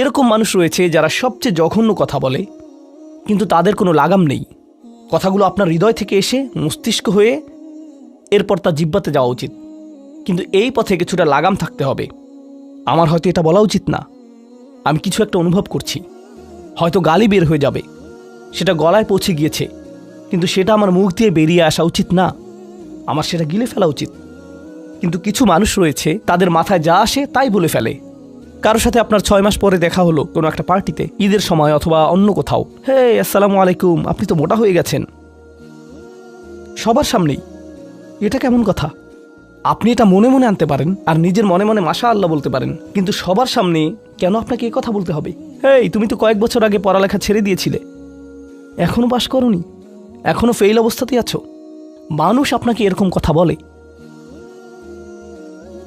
এরকম মানুষ রয়েছে যারা সবচেয়ে জঘন্য কথা বলে, কিন্তু তাদের কোনো লাগাম নেই। কথাগুলো আপনার হৃদয় থেকে এসে মস্তিষ্ক হয়ে এরপর তার জিহ্বাতে যাওয়া উচিত, কিন্তু এই পথে কিছুটা লাগাম থাকতে হবে। আমার হয়তো এটা বলা উচিত না, আমি কিছু একটা অনুভব করছি, হয়তো গালি বের হয়ে যাবে, সেটা গলায় পৌঁছে গিয়েছে, কিন্তু সেটা আমার মুখ দিয়ে বেরিয়ে আসা উচিত না, আমার সেটা গিলে ফেলা উচিত। কিন্তু কিছু মানুষ রয়েছে, তাদের মাথায় যা আসে তাই বলে ফেলে। কারোর সাথে আপনার 6 মাস পরে দেখা হলো কোনো একটা পার্টিতে, ঈদের সময় অথবা অন্য কোথাও, হে আসসালামু আলাইকুম, আপনি তো মোটা হয়ে গেছেন, সবার সামনেই। এটা কেমন কথা? আপনি এটা মনে মনে আনতে পারেন আর নিজের মনে মনে মাশা আল্লাহ বলতে পারেন, কিন্তু সবার সামনে কেন আপনাকে এই কথা বলতে হবে? হেই, তুমি তো কয়েক বছর আগে পড়ালেখা ছেড়ে দিয়েছিলে, এখনো পাস করনি, এখনো ফেইল অবস্থাতেই আছো। মানুষ আপনাকে এরকম কথা বলে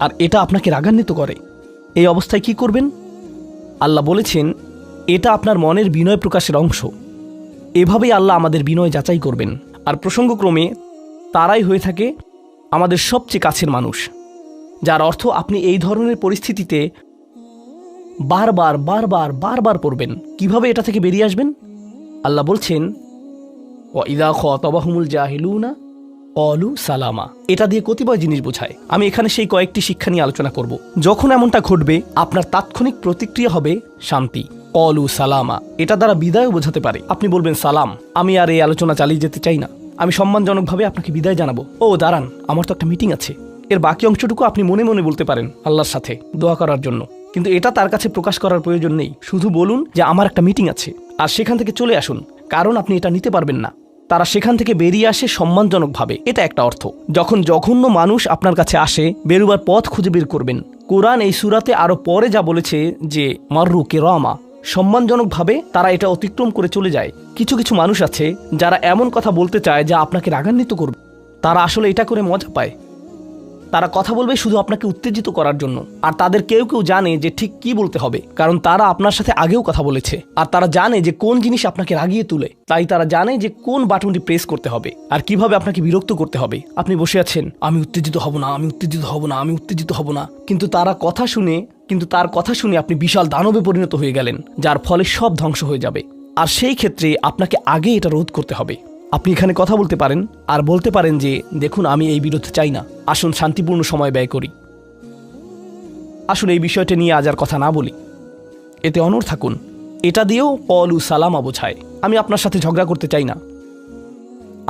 আর এটা আপনাকে রাগান্বিত করে। এই অবস্থায় কি করবেন? আল্লাহ বলেছেন এটা আপনার মনের বিনয় প্রকাশের অংশ। এভাবেই আল্লাহ আমাদের বিনয় যাচাই করবেন। আর প্রসঙ্গক্রমে তারাই হয়ে থাকে আমাদের সবচেয়ে কাছের মানুষ, যার অর্থ আপনি এই ধরনের পরিস্থিতিতে বারবার বারবার বারবার পড়বেন। কিভাবে এটা থেকে বেরিয়ে আসবেন? আল্লাহ বলছেন ওয়াইদা খাতাবাহুমুল জাহিলুনা ক্বালু সালামা। এটা দিয়ে কতিপয় জিনিস বোঝায়। আমি এখানে সেই কয়েকটি শিক্ষা নিয়ে আলোচনা করব। যখন এমনটা ঘটবে, আপনার তাৎক্ষণিক প্রতিক্রিয়া হবে শান্তি, ক্বালু সালামা। এটা দ্বারা বিদায়ও বোঝাতে পারে। আপনি বলবেন সালাম, আমি আর এই আলোচনা চালিয়ে যেতে চাই না, আমি সম্মানজনকভাবে আপনাকে বিদায় জানাবো। ও দাঁড়ান, আমার তো একটা মিটিং আছে। এর বাকি অংশটুকু আপনি মনে মনে বলতে পারেন আল্লাহর সাথে দোয়া করার জন্য, কিন্তু এটা তার কাছে প্রকাশ করার প্রয়োজন নেই। শুধু বলুন যে আমার একটা মিটিং আছে, আর সেখান থেকে চলে আসুন, কারণ আপনি এটা নিতে পারবেন না। তারা সেখান থেকে বেরিয়ে আসে সম্মানজনকভাবে, এটা একটা অর্থ। যখন জঘন্য মানুষ আপনার কাছে আসে, বেরুবার পথ খুঁজে বের করবেন। কোরআন এই সূরাতে আরো পরে যা বলেছে যে মাররু কিরামা, সম্মানজনকভাবে তারা এটা অতিক্রম করে চলে যায়। কিছু কিছু মানুষ আছে যারা এমন কথা বলতে চায় যা আপনাকে রাগান্বিত করবে। তারা আসলে এটা করে মজা পায়। তারা কথা বলবে শুধু আপনাকে উত্তেজিত করার জন্য। আর তাদের কেউ কেউ জানে যে ঠিক কি বলতে হবে, কারণ তারা আপনার সাথে আগেও কথা বলেছে। আর তারা জানে যে কোন জিনিস আপনাকে রাগিয়ে তুলে, তাই তারা জানে যে কোন বাটনটি প্রেস করতে হবে আর কিভাবে আপনাকে বিরক্ত করতে হবে। আপনি বসে আছেন, আমি উত্তেজিত হব না, আমি উত্তেজিত হব না, আমি উত্তেজিত হব না, কিন্তু তার কথা শুনে আপনি বিশাল দানবে পরিণত হয়ে গেলেন, যার ফলে সব ধ্বংস হয়ে যাবে। আর সেই ক্ষেত্রে আপনাকে আগে এটা রোধ করতে হবে। আপনি এখানে কথা বলতে পারেন আর বলতে পারেন যে দেখুন, আমি এই বিরোধ চাই না, আসুন শান্তিপূর্ণ সময় ব্যয় করি, আসুন এই বিষয়টা নিয়ে আজ আর কথা না বলি, এতে অনড় থাকুন। এটা দিয়েও ক্বালু সালামা বোঝায়। আমি আপনার সাথে ঝগড়া করতে চাই না,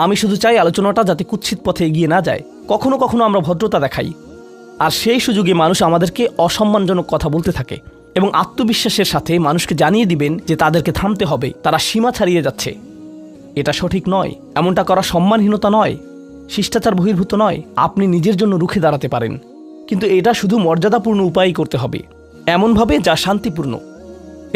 আমি শুধু চাই আলোচনাটা যাতে কুৎসিত পথে এগিয়ে না যায়। কখনো কখনো আমরা ভদ্রতা দেখাই, আর সেই সুযোগে মানুষ আমাদেরকে অসম্মানজনক কথা বলতে থাকে, এবং আত্মবিশ্বাসের সাথে মানুষকে জানিয়ে দিবেন যে তাদেরকে থামতে হবে, তারা সীমা ছাড়িয়ে যাচ্ছে। এটা সঠিক নয়, এমনটা করা সম্মানহীনতা নয়, শিষ্টাচার বহির্ভূত নয়। আপনি নিজের জন্য রুখে দাঁড়াতে পারেন, কিন্তু এটা শুধু মর্যাদাপূর্ণ উপায়ই করতে হবে, এমনভাবে যা শান্তিপূর্ণ।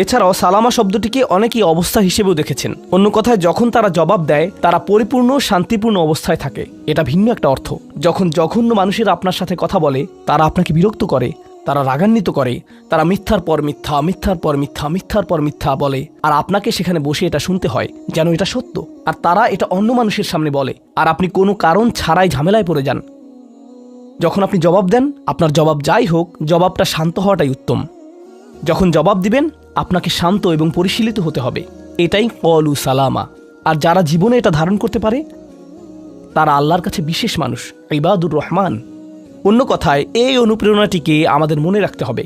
এছাড়াও সালামা শব্দটিকে অনেকেই অবস্থা হিসেবেও দেখেছেন। অন্য কথায়, যখন তারা জবাব দেয় তারা পরিপূর্ণ শান্তিপূর্ণ অবস্থায় থাকে, এটা ভিন্ন একটা অর্থ। যখন জঘন্য মানুষেরা আপনার সাথে কথা বলে, তারা আপনাকে বিরক্ত করে, তারা রাগান্বিত করে, তারা মিথ্যার পর মিথ্যা, মিথ্যার পর মিথ্যা, মিথ্যার পর মিথ্যা বলে, আর আপনাকে সেখানে বসে এটা শুনতে হয় যেন এটা সত্য। আর তারা এটা অন্য মানুষের সামনে বলে, আর আপনি কোনো কারণ ছাড়াই ঝামেলায় পড়ে যান। যখন আপনি জবাব দেন, আপনার জবাব যাই হোক, জবাবটা শান্ত হওয়াটাই উত্তম। যখন জবাব দিবেন, আপনাকে শান্ত এবং পরিশীলিত হতে হবে। এটাই ক্বালু সালামা। আর যারা জীবনে এটা ধারণ করতে পারে, তারা আল্লাহর কাছে বিশেষ মানুষ, ইবাদুর রহমান। অন্য কথায়, এই অনুপ্রেরণাটিকে আমাদের মনে রাখতে হবে।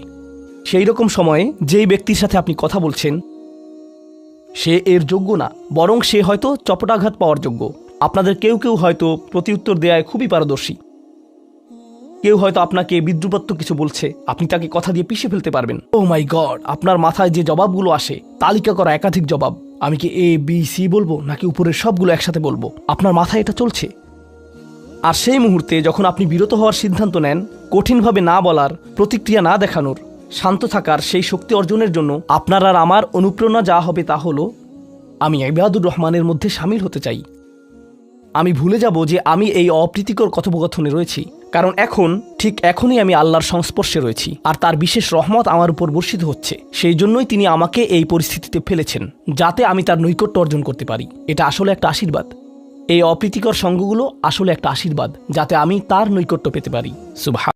সেই রকম সময়ে যেই ব্যক্তির সাথে আপনি কথা বলছেন সে এর যোগ্য না, বরং সে হয়তো চপটাঘাত পাওয়ার যোগ্য। আপনাদের কেউ কেউ হয়তো প্রতিউত্তর দেয়ায় খুবই পারদর্শী, কেউ হয়তো আপনাকে বিদ্রুপাত্মক কিছু বলছে, আপনি তাকে কথা দিয়ে পিষে ফেলতে পারবেন। ও মাই গড, আপনার মাথায় যে জবাবগুলো আসে, তালিকা করা একাধিক জবাব, আমি কি এ বি সি বলবো নাকি উপরের সবগুলো একসাথে বলবো, আপনার মাথায় এটা চলছে। আর সেই মুহূর্তে যখন আপনি বিরত হওয়ার সিদ্ধান্ত নেন, কঠিনভাবে না বলার, প্রতিক্রিয়া না দেখানোর, শান্ত থাকার সেই শক্তি অর্জনের জন্য আপনার আর আমার অনুপ্রেরণা যা হবে তা হলো, আমি ইবাদুর রহমানের মধ্যে সামিল হতে চাই। আমি ভুলে যাব যে আমি এই অপ্রীতিকর কথোপকথনে রয়েছি, কারণ এখনই আমি আল্লাহর সংস্পর্শে রয়েছি, আর তার বিশেষ রহমত আমার উপর বর্ষিত হচ্ছে। সেই জন্যই তিনি আমাকে এই পরিস্থিতিতে ফেলেছেন, যাতে আমি তার নৈকট্য অর্জন করতে পারি। এটা আসলে একটা আশীর্বাদ। এই অপ্রীতিকর সঙ্গগুলো আসলে একটা আশীর্বাদ, যাতে আমি তার নৈকট্য পেতে পারি। সুবহান।